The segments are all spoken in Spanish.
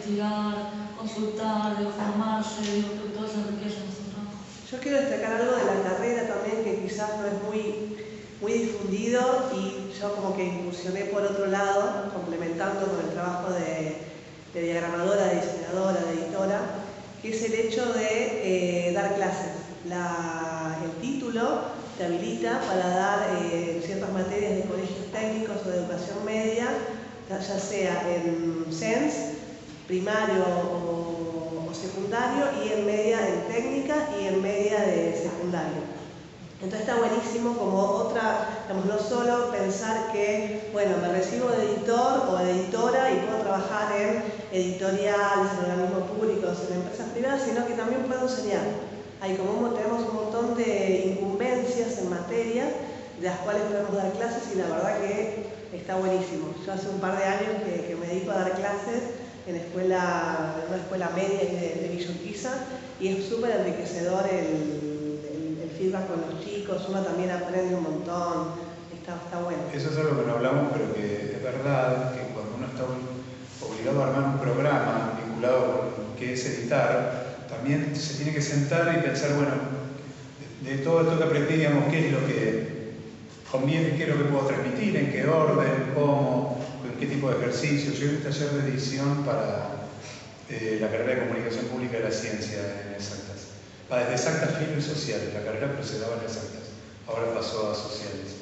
investigar, consultar, formarse, todo eso enriquece nuestro trabajo. Yo quiero destacar algo de la carrera también que quizás no es muy difundido, y yo como que incursioné por otro lado, complementando con el trabajo de diagramadora, de diseñadora, de editora, que es el hecho de dar clases. El título te habilita para dar ciertas materias de colegios técnicos o de educación media, ya sea en SENS, primario o secundario, y en media en técnica y en media de secundario. Entonces está buenísimo como otra, digamos, no solo pensar que, bueno, me recibo de editor o de editora y puedo trabajar en editoriales, en organismos públicos, en empresas privadas, sino que también puedo enseñar. Tenemos un montón de incumbencias en materias de las cuales podemos dar clases, y la verdad que está buenísimo. Yo hace un par de años que me dedico a dar clases en una escuela media de Villa Urquiza, y es súper enriquecedor el feedback con los chicos, uno también aprende un montón, está bueno. Eso es algo que no hablamos, pero que es verdad que cuando uno está obligado a armar un programa vinculado con lo que es editar, también se tiene que sentar y pensar, bueno, de todo esto que aprendí, digamos, qué es lo que conviene, qué es lo que puedo transmitir, en qué orden, cómo, en qué tipo de ejercicios. Yo hice un taller de edición para la carrera de Comunicación Pública de la Ciencia en Exactas. Va desde Exactas, Filo y Sociales, la carrera pero se daba en Exactas, ahora pasó a Sociales.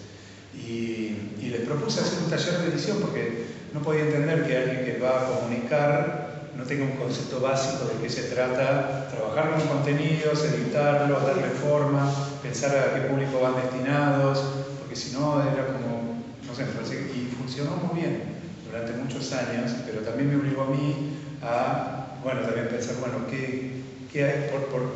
Y les propuse hacer un taller de edición porque no podía entender que alguien que va a comunicar no tenga un concepto básico de qué se trata, trabajar con contenidos, editarlos, darle forma, pensar a qué público van destinados, porque si no era como, no sé, me parece que, y funcionó muy bien durante muchos años, pero también me obligó a mí a, bueno, también pensar, bueno,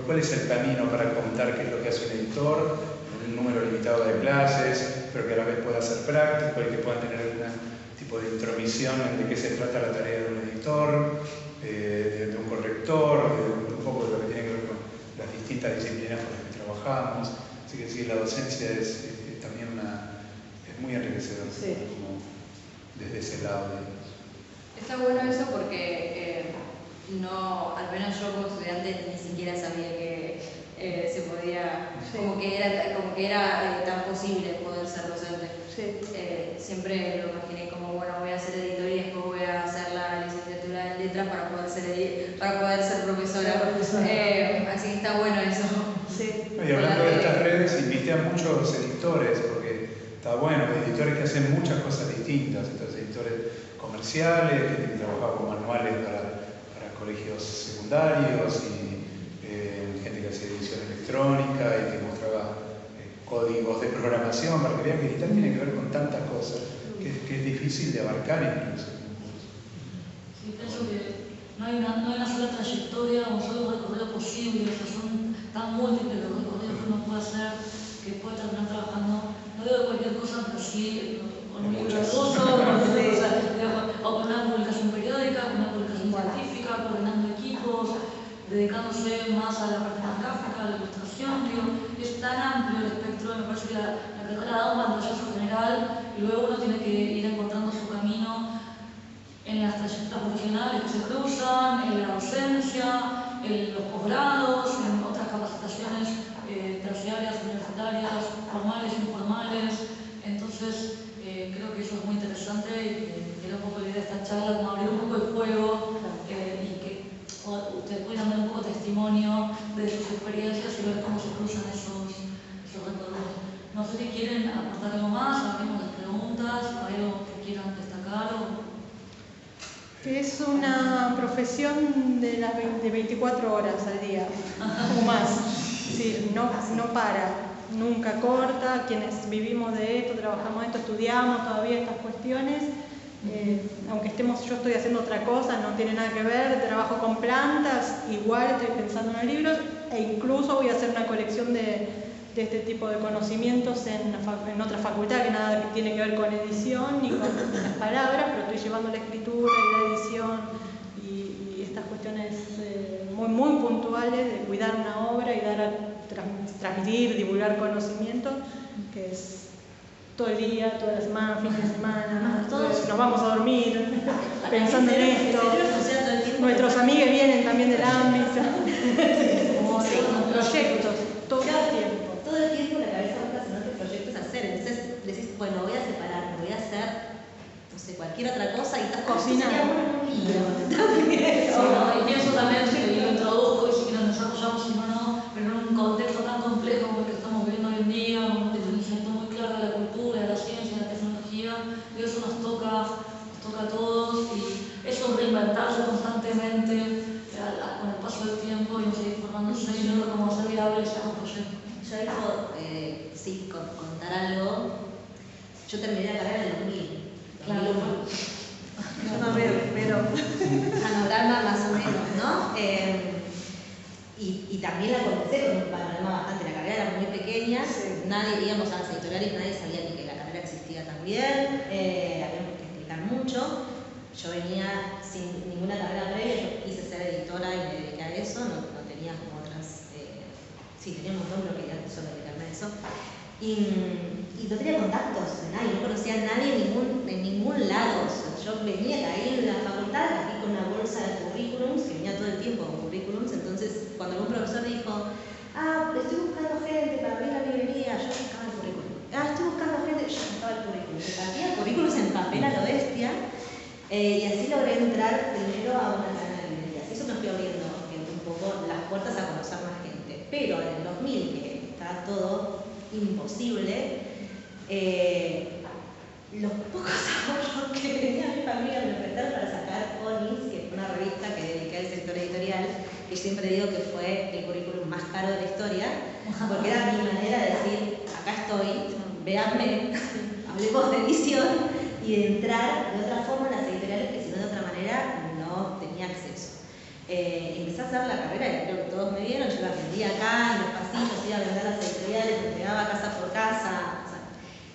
¿cuál es el camino para contar qué es lo que hace un editor, un número limitado de clases, pero que a la vez pueda ser práctico y que puedan tener algún tipo de intromisión en de qué se trata la tarea de un editor, de un corrector, de un poco de lo que tiene que ver con las distintas disciplinas con las que trabajamos. Así que sí, la docencia es también es muy enriquecedora, sí, desde ese lado. Está bueno eso porque no, al menos yo como estudiante ni siquiera sabía que se podía, sí, como que era tan posible poder ser docente. Sí. Siempre lo imaginé como, bueno, voy a hacer editoría y después voy a hacer la licenciatura en letras para poder ser profesora. Así que está bueno eso. Sí. Y hablando de estas redes, invité a muchos editores, porque está bueno, editores que hacen muchas cosas distintas, entonces editores comerciales, que tienen trabajado con manuales para colegios secundarios, y gente que hacía edición electrónica y que mostraba códigos de programación, para que vean que editar tiene que ver con tantas cosas que es difícil de abarcar incluso. Sí, pienso que no hay una sola trayectoria o un solo recorrido posible, o sea, son tan múltiples los recorridos que uno puede hacer, que puede terminar trabajando, no digo de cualquier cosa, pero sí con un libro de uso, o con una publicación periódica, con una publicación científica, coordinando equipos, dedicándose más a la parte más gráfica, a la ilustración. Digo, es tan amplio el espectro, me parece que la carrera da un pantallazo general y luego uno tiene que ir encontrando su camino en las trayectorias profesionales que se cruzan, en la docencia, en los posgrados, en otras capacitaciones terciarias, universitarias, formales, informales. Entonces, creo que eso es muy interesante y era un poco la idea de esta charla, como abrir un poco el juego y que ustedes puedan dar un poco de testimonio de sus experiencias y ver cómo se cruzan esos recorridos. No sé si quieren aportar algo más, abrimos las preguntas, algo que quieran destacar. Que es una profesión de 24 horas al día, o más. Es decir, no para, nunca corta. Quienes vivimos de esto, trabajamos de esto, estudiamos todavía estas cuestiones. Aunque yo estoy haciendo otra cosa, no tiene nada que ver, trabajo con plantas, igual estoy pensando en libros, e incluso voy a hacer una colección de este tipo de conocimientos en otra facultad que nada que tiene que ver con edición ni con las palabras, pero estoy llevando la escritura y la edición y estas cuestiones muy puntuales de cuidar una obra y dar a transmitir, divulgar conocimiento, que es todo el día, toda la semana, fin de semana, todos nos vamos a dormir pensando en esto. Nuestros amigos vienen también del ámbito. Como Sí, proyectos, todo el tiempo. Todo el tiempo la cabeza busca hacer otros proyectos a hacer. Entonces decís, bueno, voy a separar, voy a hacer, no sé, cualquier otra cosa y Cocinar. sería bueno en un libro. Sí, ¿no? Y pienso también, y lo introduzco y si que nos desarrollamos, si no, pero en un contexto tan complejo como el que estamos viviendo hoy en día, con una definición muy clara de la cultura, de la ciencia, de la tecnología, y eso nos toca a todos y eso reinventarse constantemente con el paso del tiempo y seguir formándose y viendo cómo hacer viable ese proyecto. Yo ahí puedo, sí, contar algo. Yo terminé la carrera en el 2000. Claro. Yo también, pero Panorama más o menos, ¿no? Y también la comencé con un panorama bastante. La carrera era muy pequeña, Sí. nadie, íbamos a las editoriales, nadie sabía ni que la carrera existía también, habíamos que explicar mucho. Yo venía sin ninguna carrera previa, yo quise ser editora y me dediqué a eso, no tenía como otras. Sí, tenía un montón, pero quería solo dedicarme a eso. Y no tenía contactos de nadie, no conocía a nadie en ningún lado. O sea, yo venía ahí en la facultad, aquí con una bolsa de currículums, que venía todo el tiempo con currículums. Entonces, cuando algún profesor me dijo, estoy buscando gente para abrir la librería, yo buscaba el currículum. Estoy buscando gente, yo buscaba el currículum. Me partía currículums en papel a lo bestia, y así logré entrar primero a una cadena de librerías. Eso me fui abriendo un poco las puertas a conocer más gente. Pero en el 2000, que estaba todo imposible, los pocos ahorros que tenía mi familia me prestaron para sacar Onis, que fue una revista que dediqué al sector editorial, que siempre digo que fue el currículum más caro de la historia, porque era mi manera de decir, acá estoy, véanme, hablemos de edición, y de entrar de otra forma en las editoriales que si no de otra manera no tenía acceso. Empecé a hacer la carrera, y creo que todos me vieron, yo la vendía acá, en los pasillos, iba a vender a las editoriales, me entregaba casa por casa.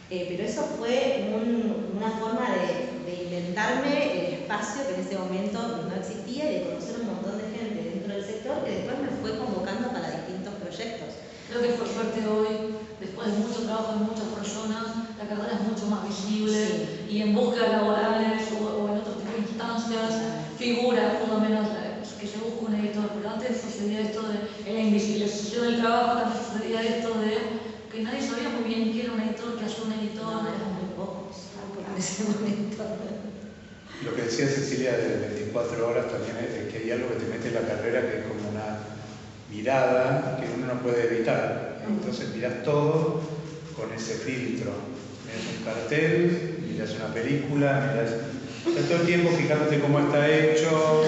Pero eso fue una forma de inventarme el espacio que en ese momento no existía y de conocer un montón de gente dentro del sector que después me fue convocando para distintos proyectos. Creo que por suerte hoy, después de mucho trabajo de muchas personas, la carrera es mucho más visible y en búsquedas laborales o en otro tipo de instancias figura por lo menos que se busca un editor. Pero antes sucedía esto de la invisibilización del trabajo, también sucedía esto de que nadie sabía muy bien quién era un editor, qué hacía un editor. No, eran muy pocos en ese momento. Lo que decía Cecilia de 24 horas también es que hay algo que te mete en la carrera que es como una mirada que uno no puede evitar. Entonces mirás todo con ese filtro. Mirás un cartel, mirás una película, estás todo el tiempo fijándote cómo está hecho,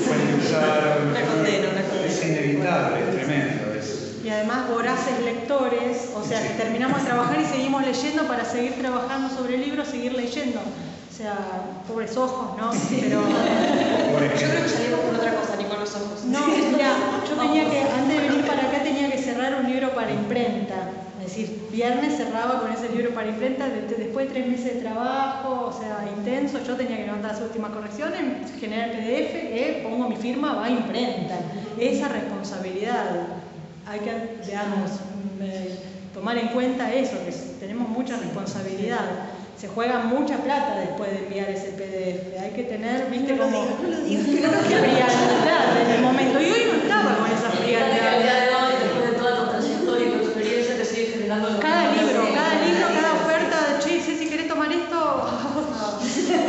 pueden usar. Es inevitable, es tremendo. Y además voraces lectores, o sea, Sí. que terminamos de trabajar y seguimos leyendo para seguir trabajando sobre el libro, seguir leyendo. O sea, pobres ojos, ¿no? Pero Por Yo creo que ejemplo, salimos con otra cosa, ni con los ojos. no, mira, yo tenía que, antes de venir para acá tenía que cerrar un libro para imprenta. Es decir, viernes cerraba con ese libro para imprenta, después de 3 meses de trabajo, o sea, intenso, yo tenía que levantar las últimas correcciones, generar el PDF, pongo mi firma, va a imprenta. Esa responsabilidad. Hay que, digamos, tomar en cuenta eso, que tenemos mucha responsabilidad. Se juega mucha plata después de enviar ese PDF. Hay que tener, viste, como frialdad en el momento. Y hoy no estaba con esa Y fíjate que al día frialdad. de hoy, después de toda tu trayectoria y tu experiencia, te sigue generando lo Cada mismo. libro, cada oferta, che, si querés tomar esto,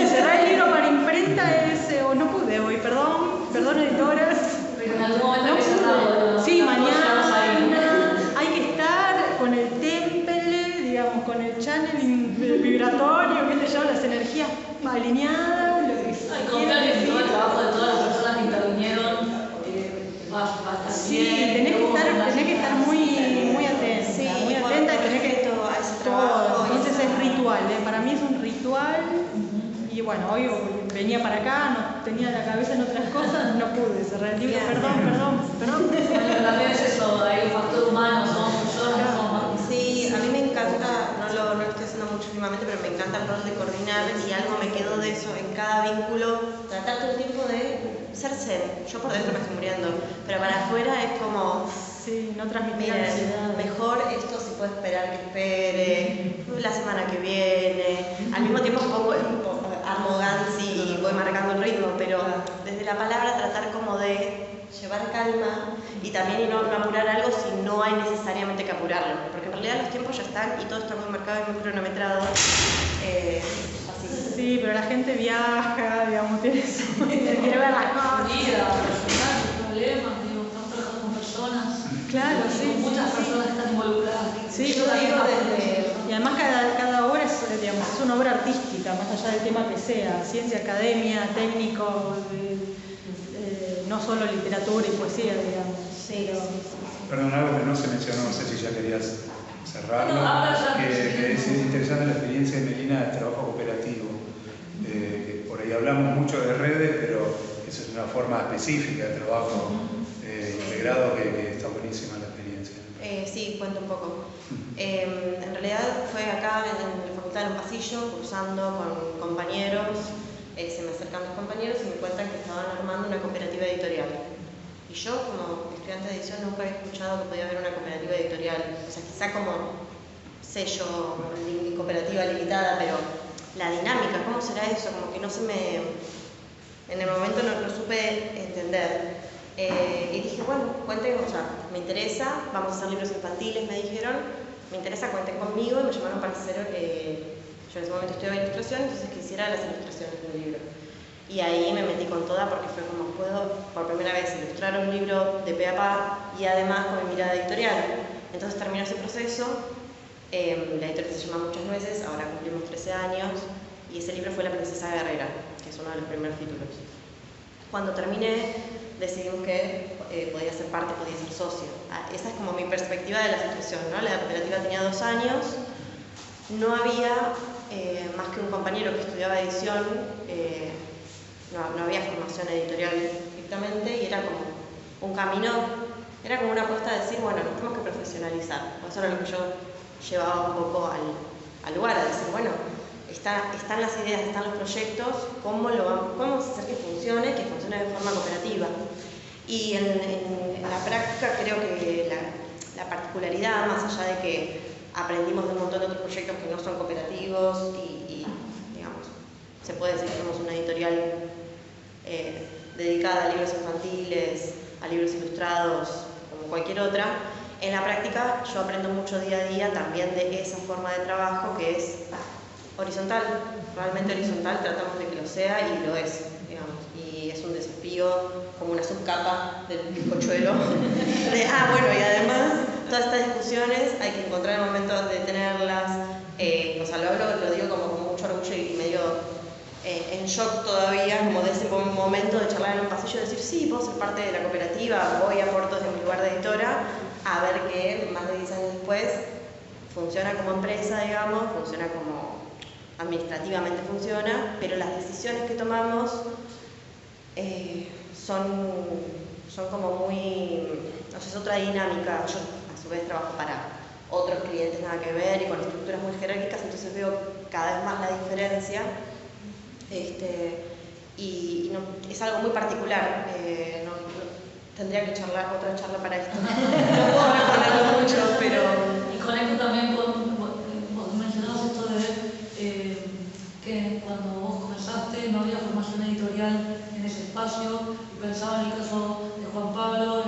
cerrar el libro para imprenta es, o no pude hoy, perdón editoras. Pero en algún momento No hay que cerrarlo. pude. Sí, No llegamos ahí. mañana hay que estar con el temple, digamos, con el channel vibratorio, qué sé yo, las energías alineadas, lo que Hay que confiar en todo el trabajo de todas las personas que intervinieron. Va a estar Sí, bien. tenés que estar muy atenta, Sí, muy con atenta y tenés que respeto a ese todo. trabajo. Entonces es ritual, para mí es un ritual. Y bueno, hoy venía para acá, no tenía la cabeza en otras cosas, no pude cerrar el libro, Bien. perdón. Bueno, también es eso, hay un factor humano, somos personas, somos Sí, a mí me encanta, no lo estoy haciendo mucho últimamente, pero me encanta el rol de coordinar y algo me quedó de eso en cada vínculo, tratar todo el tiempo de ser zen. Yo por dentro me estoy muriendo, pero para afuera es como, Sí, no transmitir miren, ansiedad. mejor esto se puede esperar que espere, la semana que viene. Al mismo tiempo pongo armo Gansi y voy marcando el ritmo, pero desde la palabra tratar como de llevar calma y también y no apurar algo si no hay necesariamente que apurarlo, porque en realidad los tiempos ya están y todo está muy marcado y muy cronometrado. Así. Sí, pero la gente viaja, digamos, tiene eso, quiere ver las cosas. Vida, personal, problemas, digo, estamos trabajando con personas. Claro, y sí, con muchas sí, personas que están involucradas. Sí, yo digo desde... Y además cada obra es, digamos, es una obra artística, más allá del tema que sea, ciencia, academia, técnico, no solo literatura y poesía, digamos. Sí, Perdón, algo que no se mencionó, no sé si ya querías cerrarlo, No, ahora ya. que es interesante la experiencia de Melina de trabajo cooperativo. Que por ahí hablamos mucho de redes, pero eso es una forma específica de trabajo integrado que está buenísima la experiencia. Sí, cuento un poco. En realidad fue acá en la facultad, en un pasillo, cursando con compañeros. Se me acercan los compañeros y me cuentan que estaban armando una cooperativa editorial. Y yo, como estudiante de edición, nunca había escuchado que podía haber una cooperativa editorial. O sea, quizá como sello, cooperativa limitada, pero la dinámica, ¿cómo será eso? Como que no se me... En el momento no supe entender. Y dije, bueno, cuenten, o sea, me interesa, vamos a hacer libros infantiles, me dijeron, me interesa, cuenten conmigo, y me llamaron para hacer, yo en ese momento estudiaba ilustración, entonces quisiera las ilustraciones del libro. Y ahí me metí con toda porque fue como puedo por primera vez ilustrar un libro de pe a pa y además con mi mirada editorial. Entonces terminó ese proceso, la editorial se llama Muchas Nueces, ahora cumplimos 13 años, y ese libro fue La Princesa Guerrera, que es uno de los primeros títulos. Cuando terminé, decidimos que podía ser parte, podía ser socio. Esa es como mi perspectiva de la situación, ¿no? La cooperativa tenía 2 años, no había más que un compañero que estudiaba edición, no había formación editorial estrictamente y era como un camino, era como una apuesta de decir, bueno, nos tenemos que profesionalizar. Eso era lo que yo llevaba un poco al lugar, a decir, bueno, están las ideas, están los proyectos, ¿cómo vamos a hacer que funcione de forma cooperativa? Y en la práctica creo que la particularidad, más allá de que aprendimos de un montón de otros proyectos que no son cooperativos y digamos, se puede decir que somos una editorial dedicada a libros infantiles, a libros ilustrados, como cualquier otra. En la práctica yo aprendo mucho día a día también de esa forma de trabajo que es horizontal, realmente horizontal, tratamos de que lo sea y lo es, digamos. Y es un desafío como una subcapa del bizcochuelo de, bueno, y además todas estas discusiones hay que encontrar el momento de tenerlas, o sea, lo digo como con mucho orgullo y medio en shock todavía, como de ese momento de charlar en un pasillo y decir, sí, puedo ser parte de la cooperativa, voy a aporto desde mi lugar de editora, a ver que más de 10 años después funciona como empresa, digamos, funciona como administrativamente funciona, pero las decisiones que tomamos son como muy, no sé, es otra dinámica. Yo a su vez trabajo para otros clientes nada que ver y con estructuras muy jerárquicas, entonces veo cada vez más la diferencia. Y no, es algo muy particular, tendría que otra charla para esto. No puedo hablar con algo mucho, pero... Y conecto también con, vos mencionabas esto de que cuando vos comenzaste no había formación editorial en ese espacio, y pensaba en el caso de Juan Pablo,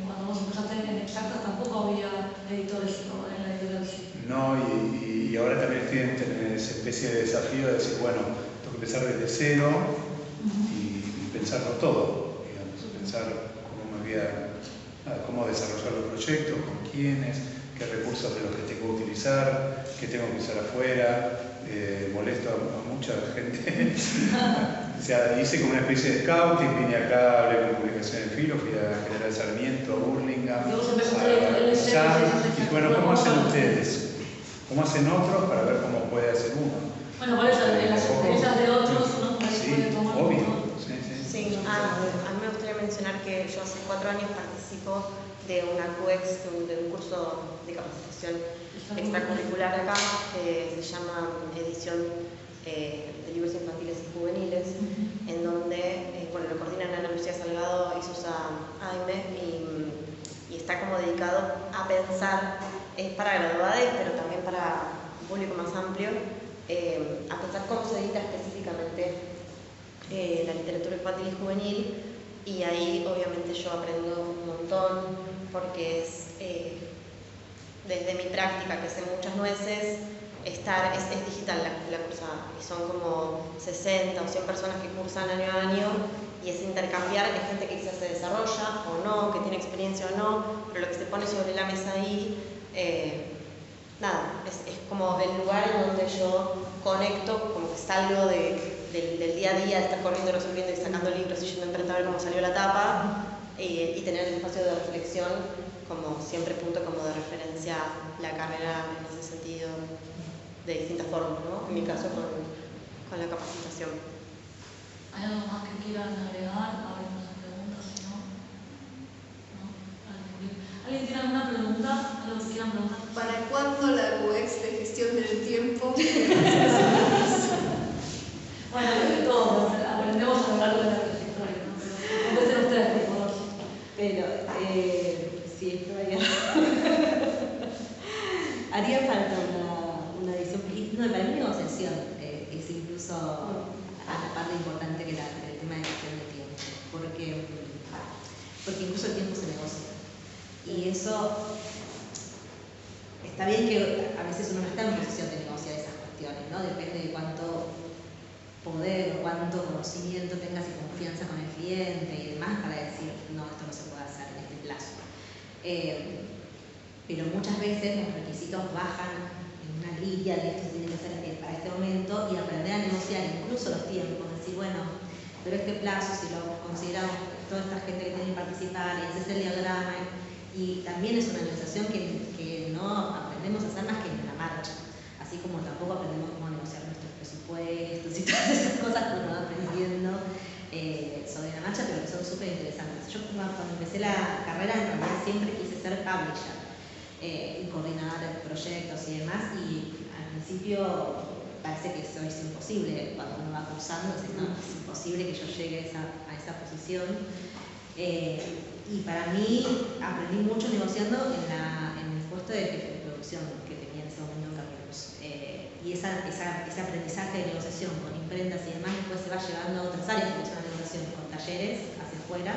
cuando vos empezaste en Exactas tampoco había editores en la editorial. No, y ahora también estoy en esa especie de desafío de decir, bueno, tengo que empezar desde cero y pensarlo todo, digamos, pensar cómo desarrollar los proyectos, con quiénes, qué recursos de los que tengo que utilizar, qué tengo que usar afuera, molesto a mucha gente. O sea, hice como una especie de scouting, vine acá, hablé con Publicaciones Filo, fui a General Sarmiento, a Burlingame, y bueno, ¿cómo hacen ustedes? ¿Cómo hacen otros para ver cómo puede hacer uno? Bueno, por eso, en las experiencias de otros uno puede tomar obvio. un Sí, a mí me gustaría mencionar que yo hace 4 años participo de una CUEX, de un curso de capacitación extracurricular acá, que se llama Edición de Libros Infantiles y Juveniles, en donde bueno, lo coordinan Ana Lucía Salgado y Susa Aime, y está como dedicado a pensar, para graduados, pero también para un público más amplio, a pensar cómo se edita específicamente específicamente la literatura infantil y juvenil, y ahí obviamente yo aprendo un montón porque es desde mi práctica, que sé muchas nueces, es digital la cursada, y son como 60 o 100 personas que cursan año a año, y es intercambiar, hay gente que quizás se desarrolla o no, que tiene experiencia o no, pero lo que se pone sobre la mesa ahí, nada, es como el lugar en donde yo conecto, como que salgo del día a día, de estar corriendo, resolviendo y sacando libros y yendo a enfrentar a ver cómo salió la tapa, y tener el espacio de reflexión como siempre punto como de referencia la carrera en ese sentido de distintas formas, ¿no? En mi caso con la capacitación. ¿Hay algo más que quieran agregar? Abrimos a preguntas, si no. ¿No? ¿Alguien tiene alguna pregunta? ¿Algo que quieran preguntar? ¿Para cuándo la UX de gestión del tiempo? Bueno, creo que todos aprendemos a lo largo de la trayectoria, ¿no? Pero contesten ustedes, por favor. Pero, sí, esto haría falta una edición. No, para mí negociación es incluso a la parte importante que el tema de gestión de tiempo, porque incluso el tiempo se negocia. Y eso está bien que a veces uno no está en posición de negociar esas cuestiones, ¿no? Depende de cuánto poder o cuánto conocimiento tengas y confianza con el cliente y demás para decir, no, esto no se puede hacer en este plazo. Pero muchas veces los requisitos bajan en una guía de esto tiene que ser para este momento, y aprender a negociar incluso los tiempos, decir, bueno, pero este plazo, si lo consideramos toda esta gente que tiene que participar, y ese es el diagrama, y también es una negociación que no aprendemos a hacer más que en la marcha, así como tampoco aprendemos cómo negociar nuestros presupuestos y todas esas cosas que uno va aprendiendo sobre la marcha, pero que son súper interesantes. Yo cuando empecé la carrera en realidad siempre quise ser publisher y coordinar proyectos y demás, y al principio parece que eso es imposible cuando uno va cursando, es imposible que yo llegue a esa posición. Y para mí aprendí mucho negociando en el puesto de jefe de producción que tenía en ese momento en Caminos. Y ese aprendizaje de negociación con imprentas y demás después se va llevando a otras áreas que son la negociación, con talleres hacia afuera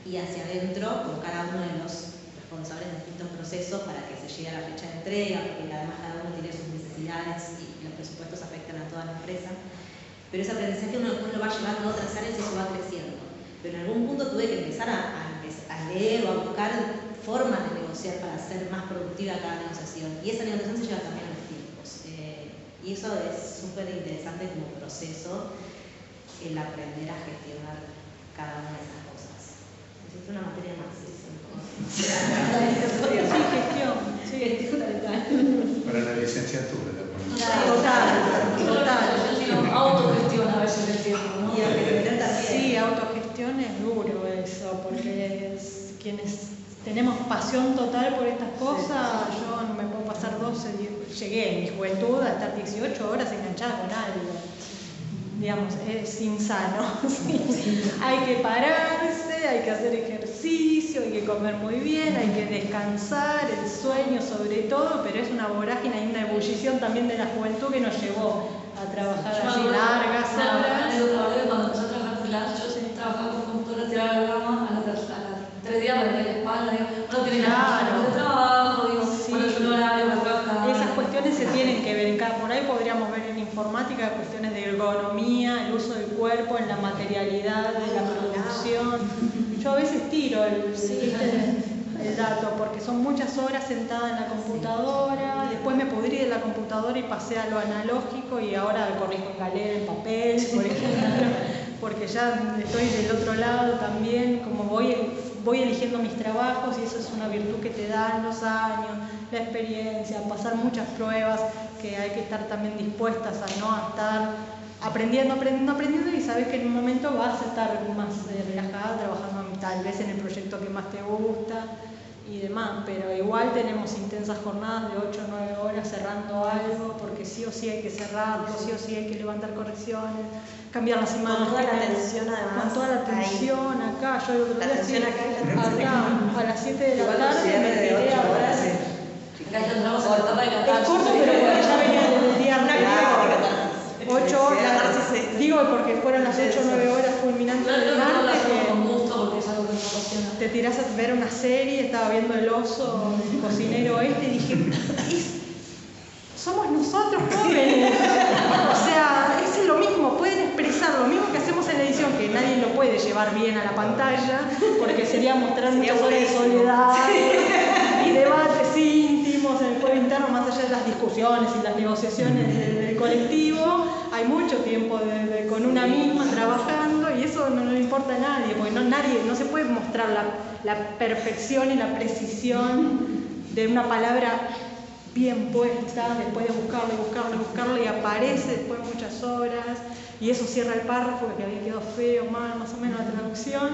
y hacia adentro, con cada uno de los responsables de distintos procesos para que se llegue a la fecha de entrega, porque además cada uno tiene sus necesidades y los presupuestos afectan a toda la empresa. Pero ese aprendizaje uno después lo va llevando a otras áreas y eso va creciendo. Pero en algún punto tuve que empezar a leer o a buscar formas de negociar para ser más productiva cada negociación. Y esa negociación se lleva también a los tiempos. Y eso es súper interesante como proceso, el aprender a gestionar cada una de esas cosas. Necesito una materia más. Sí, gestión. Sí, gestión total. Para la licenciatura la ponemos. Total. Autogestión a veces del tiempo, ¿no? Y aprender también. Sí, autogestión es duro eso, porque quienes tenemos pasión total por estas cosas, yo no me puedo pasar llegué en mi juventud a estar 18 horas enganchada con algo. Digamos, es insano. Sí. Hay que pararse, hay que hacer ejercicio, hay que comer muy bien, hay que descansar, el sueño sobre todo, pero es una vorágine y una ebullición también de la juventud que nos llevó a trabajar allí largas horas. Cuando empecé a trabajar freelance, yo trabajaba como computadora, tiraba la rama a las 3 días me dolía la espalda, no tenía nada de trabajo, bueno, yo no horario para trabajar. Esas cuestiones se tienen que ver, por ahí podríamos ver en informática cuestiones de ergonomía, el uso del cuerpo, en la materialidad de la producción. Yo a veces tiro el dato porque son muchas horas sentada en la computadora, después me pudrí de la computadora y pasé a lo analógico y ahora corrijo en galera, en papel, por ejemplo, porque ya estoy del otro lado también, como voy eligiendo mis trabajos y eso es una virtud que te dan los años, la experiencia, pasar muchas pruebas que hay que estar también dispuestas a no estar aprendiendo y sabes que en un momento vas a estar más relajada trabajando tal vez en el proyecto que más te gusta y demás, pero igual tenemos intensas jornadas de 8 o 9 horas cerrando algo porque sí o sí hay que cerrarlo, sí o sí hay que levantar correcciones, cambiar las imágenes. Con toda la atención además. Con toda la atención ahí. Acá, yo el otro día La atención acá y la atención acá, a las 7 de la tarde me tiré a hablar. Ya entramos a la etapa de catarsis. Es corto, pero porque ya venía del día Una anterior. crítica de catarsis. 8 horas, digo porque fueron las 8 o 9 horas fulminantes Yo del creo que no la martes, hago con que gusto porque es algo que me apasiona. te tirás a ver una serie, estaba viendo El oso, el cocinero y dije, somos nosotros jóvenes. O sea, es lo mismo, pueden expresar lo mismo que hacemos en la edición, que nadie lo puede llevar bien a la pantalla, porque sería mostrar muchas horas de soledad y debates íntimos en el fuero interno, más allá de las discusiones y las negociaciones del colectivo. Hay mucho tiempo con una misma trabajando y eso no le importa a nadie, porque no se puede mostrar la perfección y la precisión de una palabra bien puesta, después de buscarlo y aparece después de muchas horas y eso cierra el párrafo que había quedado feo, mal, más o menos la traducción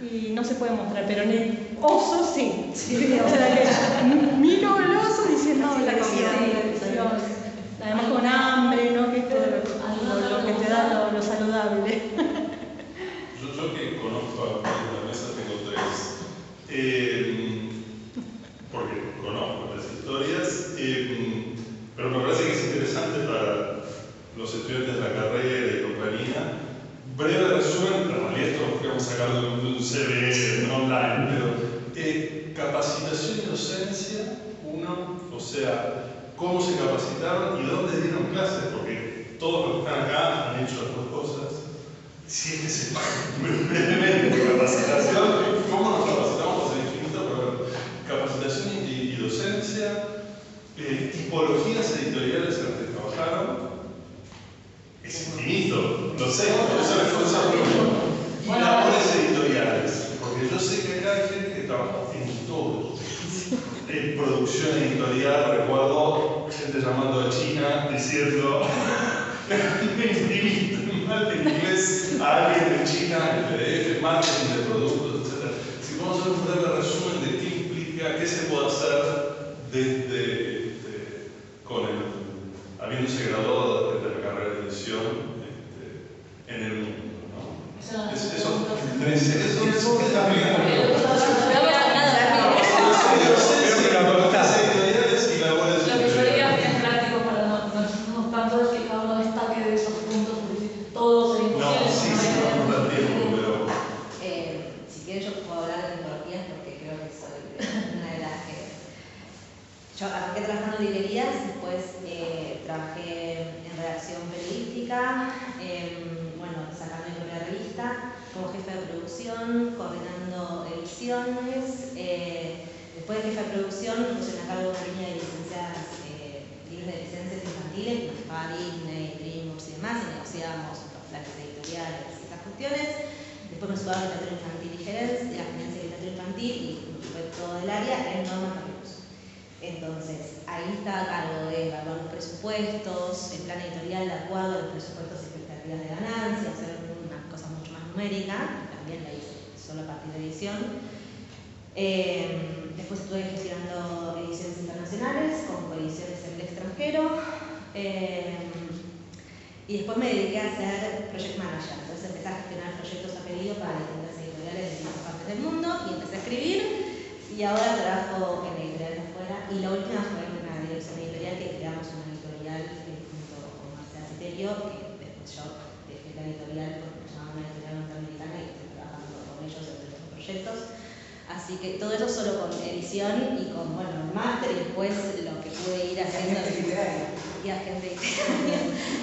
y no se puede mostrar, pero en el oso sí. O sea que miro el oso diciendo no, la edición, además con hambre, ¿no? Que es todo lo que te da lo saludable. Yo que conozco a la mesa tengo 3. Porque conozco las historias, pero me parece que es interesante para los estudiantes de la carrera y compañía. Breve resumen, en realidad esto lo podríamos sacar de un CV online, pero capacitación y docencia, o sea, cómo se capacitaron y dónde dieron clases, porque todos los que están acá han hecho las dos cosas. Si es que se pagan brevemente capacitación, ¿cómo nos capacitamos? Es infinito, pero capacitación y docencia, tipologías editoriales en las que trabajaron, es infinito, no sé, eso es cosa y labores editoriales, porque yo sé que acá hay gente que trabaja en todo. En producción editorial, recuerdo gente llamando a China diciendo imprimir mal en inglés a alguien de China, en PDF, marketing de productos, etc. Si vamos a hacer un breve resumen de qué implica, qué se puede hacer desde habiéndose graduado de la carrera de edición en el mundo, ¿no? Eso es la Lo que yo diría que es práctico para no tanto es que cada uno destaque de esos puntos, porque todos se imposible. Si quieres yo puedo hablar de tipologías porque creo que soy una de las que... Yo arranqué trabajando en librerías, después trabajé en redacción periodística, sacando mi propia revista, como jefe de producción, coordinando ediciones. Después de jefe de producción, puse a cargo de una línea de licenciadas, libros de licencias infantiles, que manejaba Disney, DreamWorks y demás, y negociábamos los planes editoriales y esas cuestiones. Después me subí a literatura infantil y gerencia, de la gerencia de literatura infantil, y fue todo el área en Norma Campus. Entonces, ahí estaba a cargo de evaluar los presupuestos, el plan editorial de acuerdo a los presupuestos y expectativas de ganancia, hacer una cosa mucho más numérica, también la hice solo a partir de edición. Después estuve gestionando ediciones internacionales con coediciones en el extranjero y después me dediqué a ser project manager. Entonces empecé a gestionar proyectos a pedido para distintas editoriales de distintas partes del mundo y empecé a escribir y ahora trabajo en editoriales afuera y la última fue una dirección editorial que creamos una editorial junto con Marcela Citerio, que después yo dejé la editorial porque me llamaban una editorial norteamericana y estoy trabajando con ellos en estos proyectos. Así que todo eso solo con edición y con, el máster y después lo que pude ir haciendo y a gente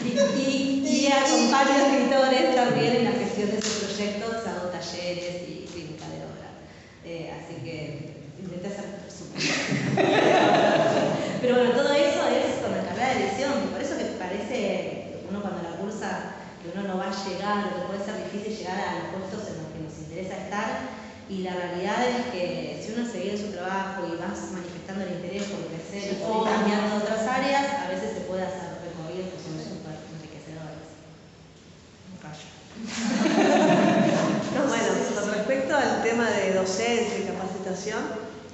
y acompaño a escritores también en la gestión de sus proyectos, hago talleres y clínica de obra. Así que intenté hacer súper. Pero todo eso es con la carrera de edición, por eso que parece uno cuando la cursa que uno no va a llegar, que puede ser difícil llegar a los puestos en los que nos interesa estar. Y la realidad es que si uno sigue en su trabajo y vas manifestando el interés por crecer y por ir cambiando otras áreas, a veces se puede hacer recorridos que son súper enriquecedores. Un callo. Bueno, con respecto al tema de docencia y capacitación,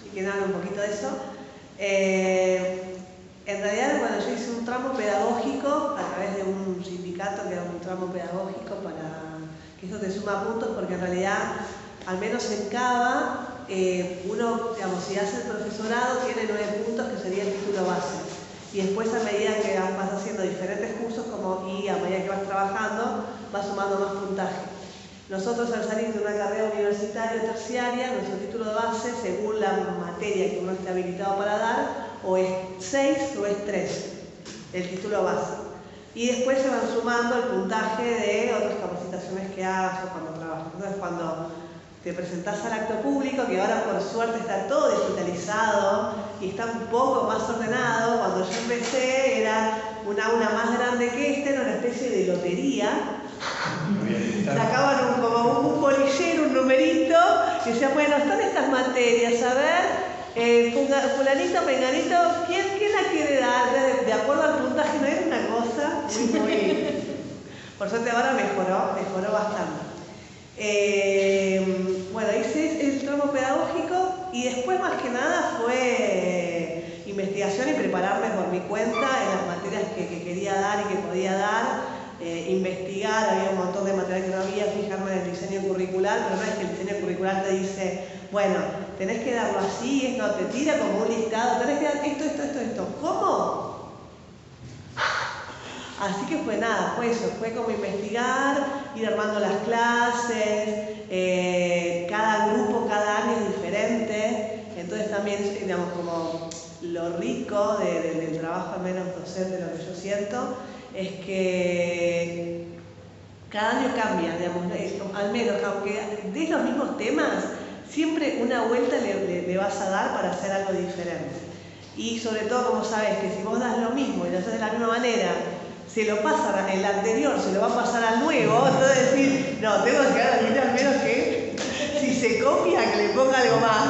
y que habla un poquito de eso, en realidad, yo hice un tramo pedagógico a través de un sindicato que era un tramo pedagógico para que eso te suma puntos, porque en realidad al menos en Cava, uno, si hace el profesorado, tiene 9 puntos que sería el título base. y después a medida que vas haciendo diferentes cursos y a medida que vas trabajando, vas sumando más puntaje. Nosotros al salir de una carrera universitaria o terciaria, nuestro título de base, según la materia que uno esté habilitado para dar, o es 6 o es 3, el título base. Y después se van sumando el puntaje de otras capacitaciones que hagas o cuando trabajas. Entonces cuando te presentás al acto público, que ahora por suerte está todo digitalizado y está un poco más ordenado, cuando yo empecé era un aula más grande que era una especie de lotería. Sacaban como un bolillero, un numerito, y decían, bueno, están estas materias, a ver, fulanito, menganito, ¿quién la quiere dar? De acuerdo al puntaje, no era una cosa muy... Por suerte ahora mejoró bastante. Bueno, hice el tramo pedagógico y después más que nada fue investigación y prepararme por mi cuenta en las materias que quería dar y que podía dar. Investigar, había un montón de material que no había, fijarme en el diseño curricular, pero no es que el diseño curricular te dice, bueno, tenés que darlo así, no, te tira como un listado, tenés que dar esto. ¿Cómo? Así que fue nada, fue eso, fue como investigar, ir armando las clases, cada grupo, cada año es diferente, entonces también, digamos, como lo rico del trabajo, al menos docente, lo que yo siento, es que cada año cambia, digamos, al menos, aunque des los mismos temas, siempre una vuelta le vas a dar para hacer algo diferente. Y sobre todo, como sabes, que si vos das lo mismo y lo haces de la misma manera, se lo pasan el anterior, se lo va a pasar al nuevo, entonces decir, no, tengo que dar al menos que si se copia, que le ponga algo más.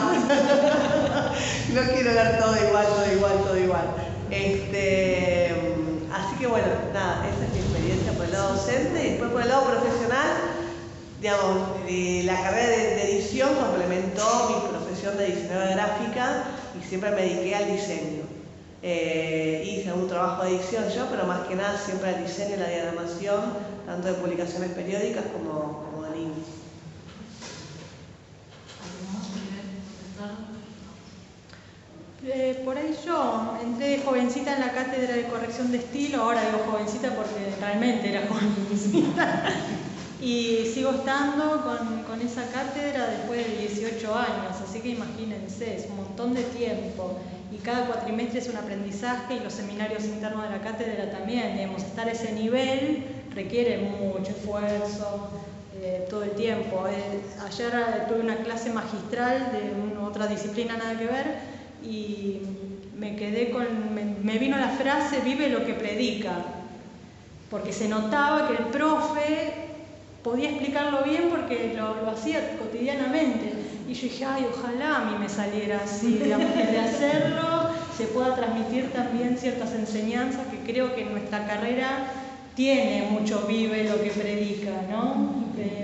No quiero dar todo igual. Así que bueno, nada, esa es mi experiencia por el lado docente y después por el lado profesional, digamos, la carrera de edición complementó mi profesión de diseñadora gráfica y siempre me dediqué al diseño. Hice un trabajo de edición yo, pero más que nada siempre al diseño y la diagramación, tanto de publicaciones periódicas como de libros. Por ahí yo entré de jovencita en la cátedra de corrección de estilo, ahora digo jovencita porque realmente era jovencita, y sigo estando con esa cátedra después de 18 años, así que imagínense, es un montón de tiempo, y cada cuatrimestre es un aprendizaje y los seminarios internos de la cátedra también, digamos, estar a ese nivel requiere mucho esfuerzo, todo el tiempo. Ayer tuve una clase magistral de otra disciplina nada que ver, y me quedé me vino la frase, vive lo que predica, porque se notaba que el profe podía explicarlo bien porque lo hacía cotidianamente, y yo dije, ay, ojalá a mí me saliera así, digamos, que de hacerlo se pueda transmitir también ciertas enseñanzas que creo que en nuestra carrera tiene mucho vive lo que predica, ¿no?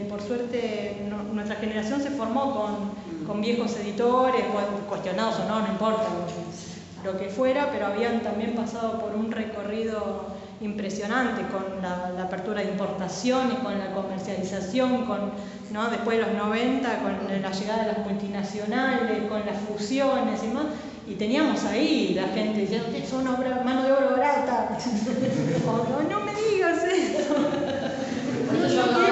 Por suerte nuestra generación se formó con viejos editores, cuestionados o no importa lo que fuera, pero habían también pasado por un recorrido impresionante con la apertura de importación y con la comercialización, ¿no? Después de los 90, con la llegada de las multinacionales, con las fusiones y más, y teníamos ahí la gente diciendo, ustedes son mano de obra barata. No me digas eso.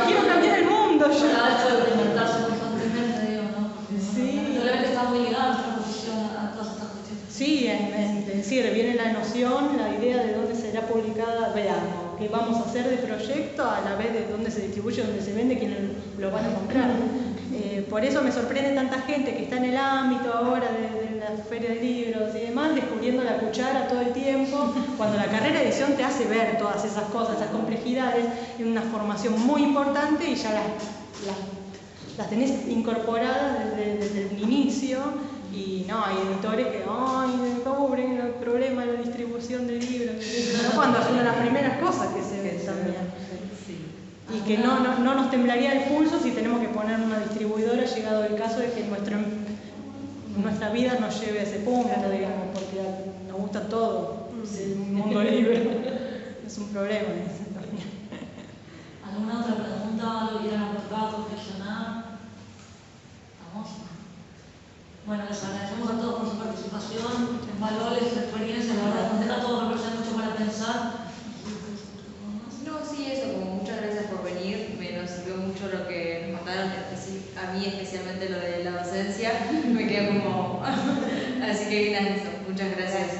Quiero cambiar el mundo. Hecho de experimentarse constantemente, digo, ¿no? Porque sí. Yo creo que está muy ligada nuestra profesión a todas estas cuestiones. Sí, es decir, viene la noción, la idea de dónde será publicada, veamos, qué vamos a hacer de proyecto, a la vez de dónde se distribuye, dónde se vende, quiénes lo van a comprar. Por eso me sorprende tanta gente que está en el ámbito ahora de la feria de libros y demás, descubriendo la cuchara todo el tiempo, cuando la carrera de edición te hace ver todas esas cosas, esas complejidades, en una formación muy importante y ya las tenés incorporadas desde el inicio. Y no, hay editores que, ay, cubren el problema de la distribución de libros, ¿no? Cuando es una de las primeras cosas que se ve también. Y que no nos temblaría el pulso si tenemos que poner una distribuidora, llegado el caso de que nuestra vida nos lleve a ese punto, digamos, porque nos gusta todo, el mundo libre. Es un problema ese también. ¿Alguna otra pregunta? ¿Algo que quieran aportar, reflexionar? ¿Vamos? Bueno, les agradecemos a todos por su participación, valores, su experiencia, la verdad, nos deja todo representado. mí especialmente lo de la docencia, me queda como... Así que nada, eso. Muchas gracias.